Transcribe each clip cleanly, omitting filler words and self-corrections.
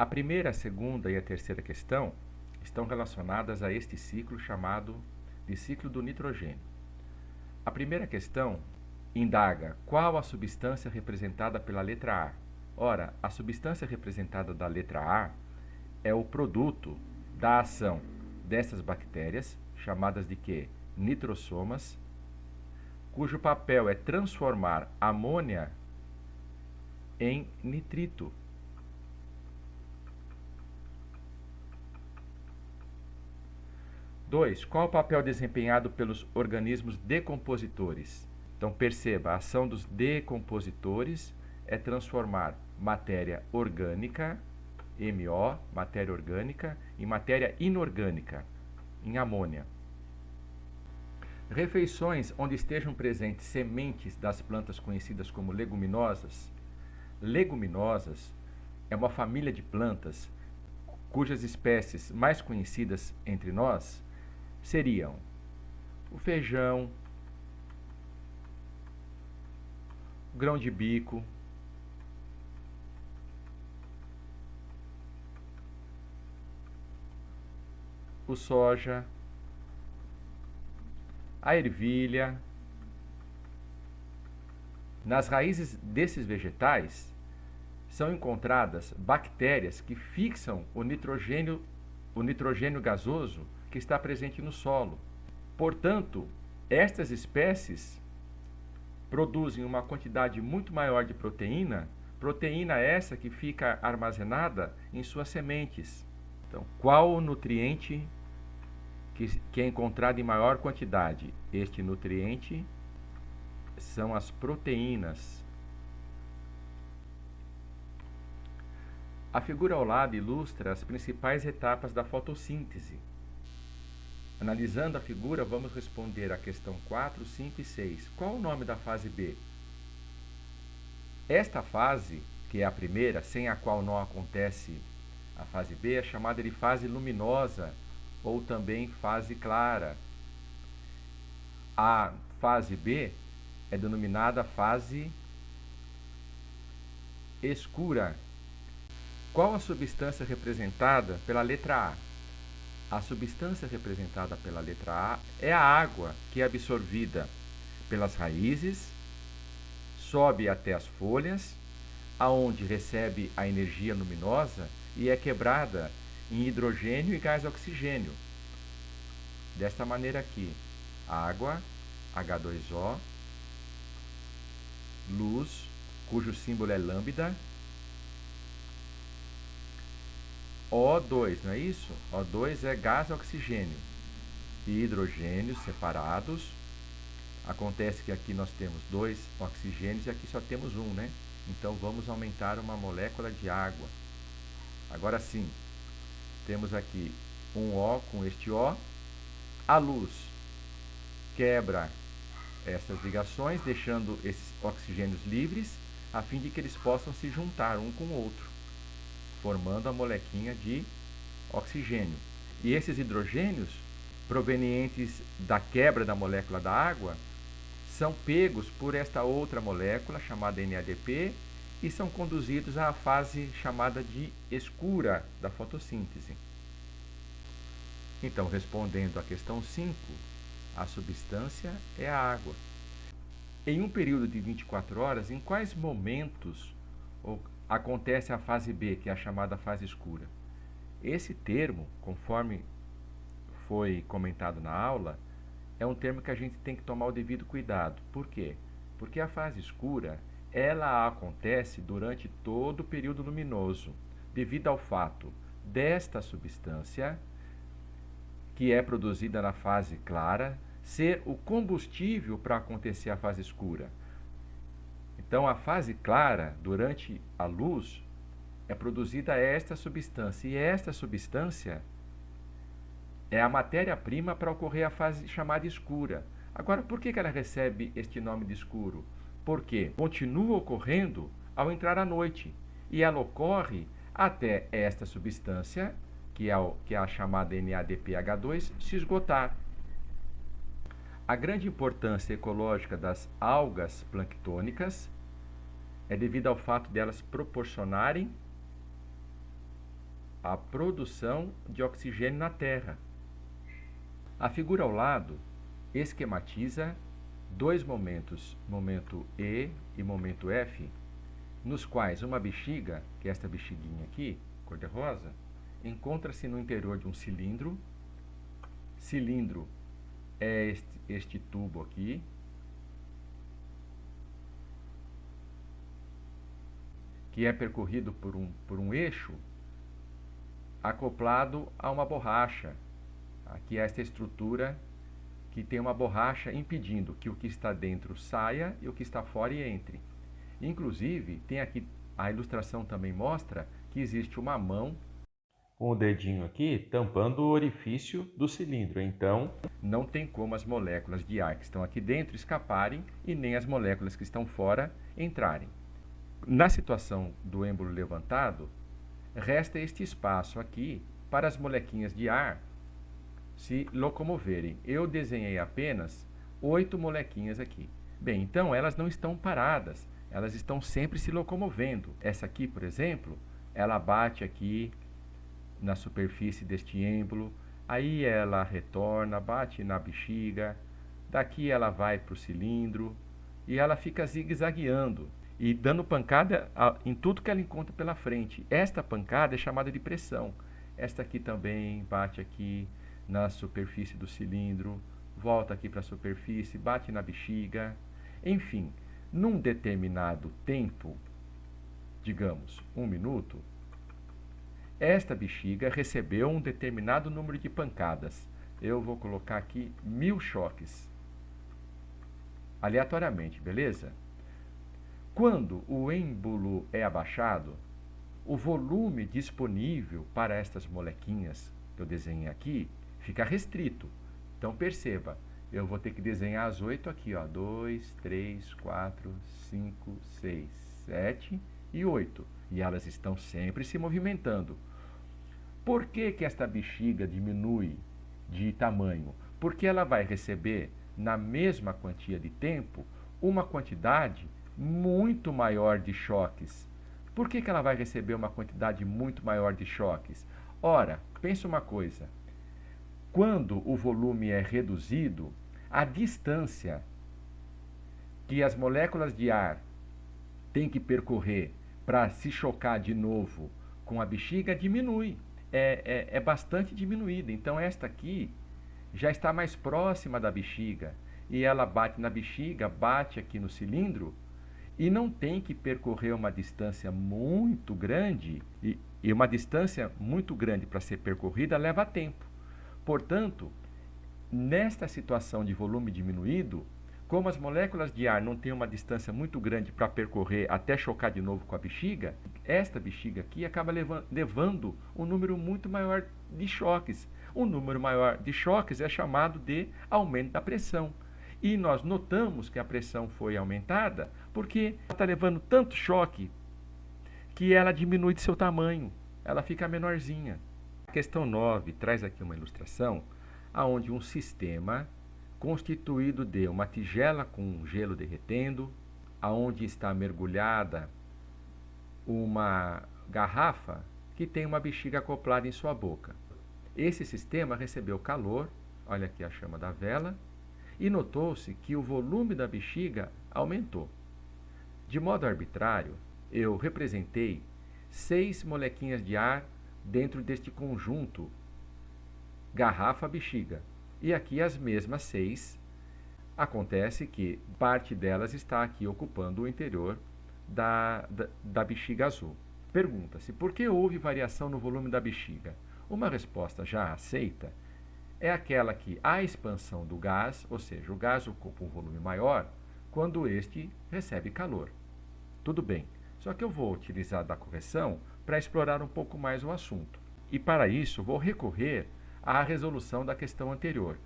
A primeira, a segunda e a terceira questão estão relacionadas a este ciclo chamado de ciclo do nitrogênio. A primeira questão indaga qual a substância representada pela letra A. Ora, a substância representada da letra A é o produto da ação dessas bactérias, chamadas de quê? Nitrossomas, cujo papel é transformar amônia em nitrito. Dois, qual o papel desempenhado pelos organismos decompositores? Então perceba, a ação dos decompositores é transformar matéria orgânica, MO, matéria orgânica, em matéria inorgânica, em amônia. Refeições onde estejam presentes sementes das plantas conhecidas como leguminosas. Leguminosas é uma família de plantas cujas espécies mais conhecidas entre nós seriam o feijão, o grão de bico, o soja, a ervilha. Nas raízes desses vegetais são encontradas bactérias que fixam o nitrogênio gasoso que está presente no solo. Portanto, estas espécies produzem uma quantidade muito maior de proteína, proteína essa que fica armazenada em suas sementes. Então, qual o nutriente que é encontrado em maior quantidade? Este nutriente são as proteínas. A figura ao lado ilustra as principais etapas da fotossíntese. Analisando a figura, vamos responder à questão 4, 5 e 6. Qual o nome da fase B? Esta fase, que é a primeira, sem a qual não acontece a fase B, é chamada de fase luminosa ou também fase clara. A fase B é denominada fase escura. Qual a substância representada pela letra A? A substância representada pela letra A é a água, que é absorvida pelas raízes, sobe até as folhas, aonde recebe a energia luminosa e é quebrada em hidrogênio e gás oxigênio. Desta maneira aqui, água, H2O, luz, cujo símbolo é lambda, O2, não é isso? O2 é gás oxigênio e hidrogênios separados. Acontece que aqui nós temos 2 oxigênios e aqui só temos um, né? Então vamos aumentar uma molécula de água. Agora sim, temos aqui um O com este O. A luz quebra essas ligações, deixando esses oxigênios livres, a fim de que eles possam se juntar um com o outro, formando a molequinha de oxigênio. E esses hidrogênios, provenientes da quebra da molécula da água, são pegos por esta outra molécula, chamada NADP, e são conduzidos à fase chamada de escura da fotossíntese. Então, respondendo à questão 5, a substância é a água. Em um período de 24 horas, em quais momentos acontece a fase B, que é a chamada fase escura? Esse termo, conforme foi comentado na aula, é um termo que a gente tem que tomar o devido cuidado. Por quê? Porque a fase escura, ela acontece durante todo o período luminoso, devido ao fato desta substância, que é produzida na fase clara, ser o combustível para acontecer a fase escura. Então, a fase clara, durante a luz, é produzida esta substância, e esta substância é a matéria-prima para ocorrer a fase chamada escura. Agora, por que ela recebe este nome de escuro? Porque continua ocorrendo ao entrar a noite, e ela ocorre até esta substância, que é a chamada NADPH2, se esgotar. A grande importância ecológica das algas planctônicas é devido ao fato de elas proporcionarem a produção de oxigênio na Terra. A figura ao lado esquematiza dois momentos, momento E e momento F, nos quais uma bexiga, que é esta bexiguinha aqui, cor-de-rosa, encontra-se no interior de um cilindro. Cilindro é este tubo aqui, que é percorrido por um eixo acoplado a uma borracha. Aqui é esta estrutura que tem uma borracha impedindo que o que está dentro saia e o que está fora entre. Inclusive, tem aqui, a ilustração também mostra que existe uma mão com o dedinho aqui tampando o orifício do cilindro. Então, não tem como as moléculas de ar que estão aqui dentro escaparem e nem as moléculas que estão fora entrarem. Na situação do êmbolo levantado, resta este espaço aqui para as molequinhas de ar se locomoverem. Eu desenhei apenas 8 molequinhas aqui. Bem, então elas não estão paradas, elas estão sempre se locomovendo. Essa aqui, por exemplo, ela bate aqui na superfície deste êmbolo, aí ela retorna, bate na bexiga, daqui ela vai para o cilindro e ela fica zigue-zagueando e dando pancada em tudo que ela encontra pela frente. Esta pancada é chamada de pressão. Esta aqui também bate aqui na superfície do cilindro, volta aqui para a superfície, bate na bexiga. Enfim, num determinado tempo, digamos 1 minuto, esta bexiga recebeu um determinado número de pancadas. Eu vou colocar aqui 1000 choques, aleatoriamente, beleza? Quando o êmbolo é abaixado, o volume disponível para estas molequinhas que eu desenhei aqui fica restrito. Então perceba, eu vou ter que desenhar as 8 aqui, ó, 2, 3, 4, 5, 6, 7 e 8. E elas estão sempre se movimentando. Por que que esta bexiga diminui de tamanho? Porque ela vai receber, na mesma quantia de tempo, uma quantidade muito maior de choques. Por que que ela vai receber uma quantidade muito maior de choques? Ora, pensa uma coisa. Quando o volume é reduzido, a distância que as moléculas de ar têm que percorrer para se chocar de novo com a bexiga diminui. É bastante diminuída. Então, esta aqui já está mais próxima da bexiga. E ela bate na bexiga, bate aqui no cilindro e não tem que percorrer uma distância muito grande. E uma distância muito grande para ser percorrida leva tempo. Portanto, nesta situação de volume diminuído, como as moléculas de ar não têm uma distância muito grande para percorrer até chocar de novo com a bexiga, esta bexiga aqui acaba levando um número muito maior de choques. Um número maior de choques é chamado de aumento da pressão. E nós notamos que a pressão foi aumentada porque ela está levando tanto choque que ela diminui de seu tamanho, ela fica menorzinha. A questão 9 traz aqui uma ilustração onde um sistema constituído de uma tigela com gelo derretendo, aonde está mergulhada uma garrafa que tem uma bexiga acoplada em sua boca. Esse sistema recebeu calor, olha aqui a chama da vela, e notou-se que o volume da bexiga aumentou. De modo arbitrário, eu representei 6 molequinhas de ar dentro deste conjunto garrafa-bexiga. E aqui as mesmas 6. Acontece que parte delas está aqui ocupando o interior da bexiga azul. Pergunta-se, por que houve variação no volume da bexiga? Uma resposta já aceita é aquela que a expansão do gás, ou seja, o gás ocupa um volume maior quando este recebe calor. Tudo bem, só que eu vou utilizar da correção para explorar um pouco mais o assunto. E para isso vou recorrer à resolução da questão anterior,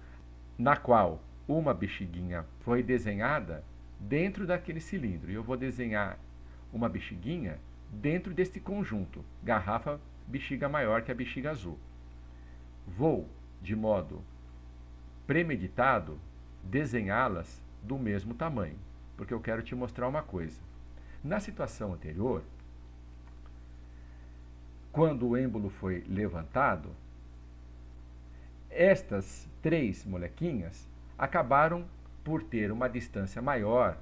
na qual uma bexiguinha foi desenhada dentro daquele cilindro. E eu vou desenhar uma bexiguinha dentro deste conjunto, garrafa, bexiga maior que a bexiga azul. Vou, de modo premeditado, desenhá-las do mesmo tamanho, porque eu quero te mostrar uma coisa. Na situação anterior, quando o êmbolo foi levantado, estas 3 molequinhas acabaram por ter uma distância maior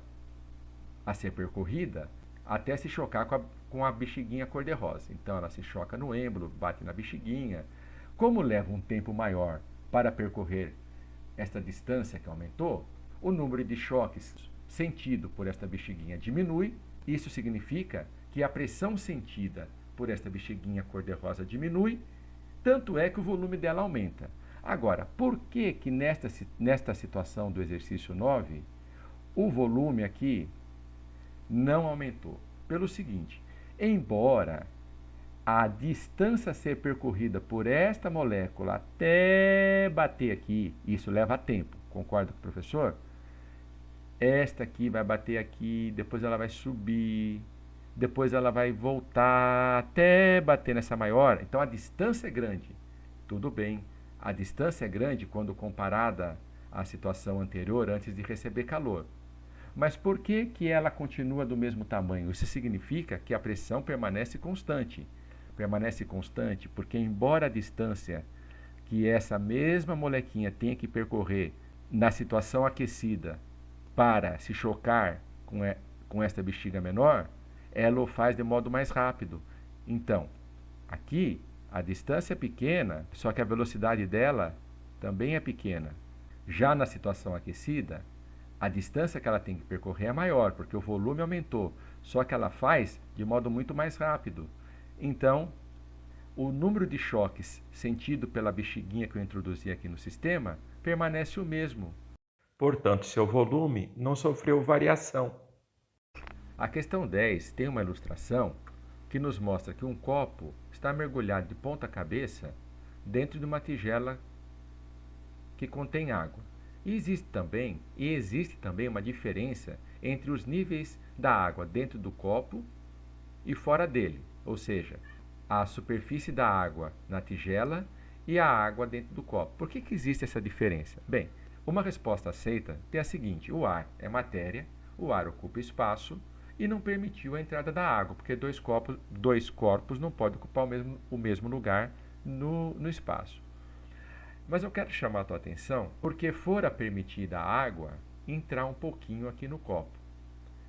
a ser percorrida até se chocar com a bexiguinha cor-de-rosa. Então ela se choca no êmbolo, bate na bexiguinha. Como leva um tempo maior para percorrer esta distância que aumentou, o número de choques sentido por esta bexiguinha diminui. Isso significa que a pressão sentida por esta bexiguinha cor-de-rosa diminui, tanto é que o volume dela aumenta. Agora, por que que nesta situação do exercício 9, o volume aqui não aumentou? Pelo seguinte, embora a distância a ser percorrida por esta molécula até bater aqui, isso leva tempo, concorda com o professor? Esta aqui vai bater aqui, depois ela vai subir, depois ela vai voltar até bater nessa maior. Então a distância é grande. Tudo bem, a distância é grande quando comparada à situação anterior, antes de receber calor. Mas por que que ela continua do mesmo tamanho? Isso significa que a pressão permanece constante. Permanece constante porque, embora a distância que essa mesma molequinha tenha que percorrer na situação aquecida para se chocar com esta bexiga menor, ela o faz de modo mais rápido. Então, aqui a distância é pequena, só que a velocidade dela também é pequena. Já na situação aquecida, a distância que ela tem que percorrer é maior, porque o volume aumentou, só que ela faz de modo muito mais rápido. Então, o número de choques sentido pela bexiguinha que eu introduzi aqui no sistema permanece o mesmo. Portanto, seu volume não sofreu variação. A questão 10 tem uma ilustração que nos mostra que um copo está mergulhado de ponta cabeça dentro de uma tigela que contém água. E existe também uma diferença entre os níveis da água dentro do copo e fora dele, ou seja, a superfície da água na tigela e a água dentro do copo. Por que que existe essa diferença? Bem, uma resposta aceita é a seguinte: o ar é matéria, o ar ocupa espaço e não permitiu a entrada da água, porque dois corpos não podem ocupar o mesmo lugar no espaço. Mas eu quero chamar a tua atenção porque fora permitida a água entrar um pouquinho aqui no copo.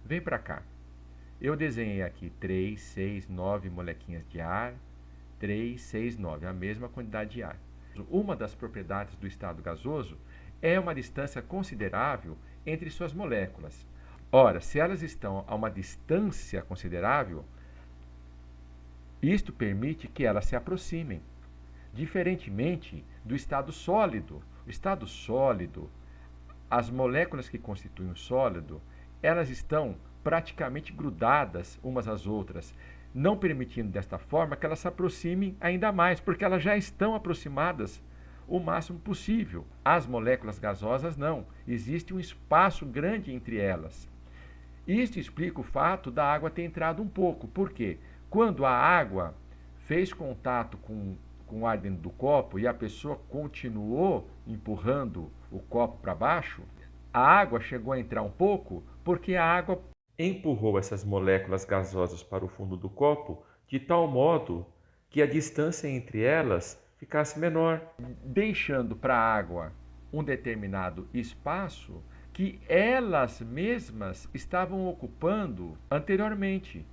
Vem para cá. Eu desenhei aqui 3, 6, 9 molequinhas de ar, 3, 6, 9, a mesma quantidade de ar. Uma das propriedades do estado gasoso é uma distância considerável entre suas moléculas. Ora, se elas estão a uma distância considerável, isto permite que elas se aproximem. Diferentemente do estado sólido. O estado sólido, as moléculas que constituem o sólido, elas estão praticamente grudadas umas às outras, não permitindo desta forma que elas se aproximem ainda mais, porque elas já estão aproximadas o máximo possível. As moléculas gasosas não, existe um espaço grande entre elas. Isto explica o fato da água ter entrado um pouco. Por quê? Quando a água fez contato com o ar dentro do copo e a pessoa continuou empurrando o copo para baixo, a água chegou a entrar um pouco porque a água empurrou essas moléculas gasosas para o fundo do copo de tal modo que a distância entre elas ficasse menor, deixando para a água um determinado espaço que elas mesmas estavam ocupando anteriormente.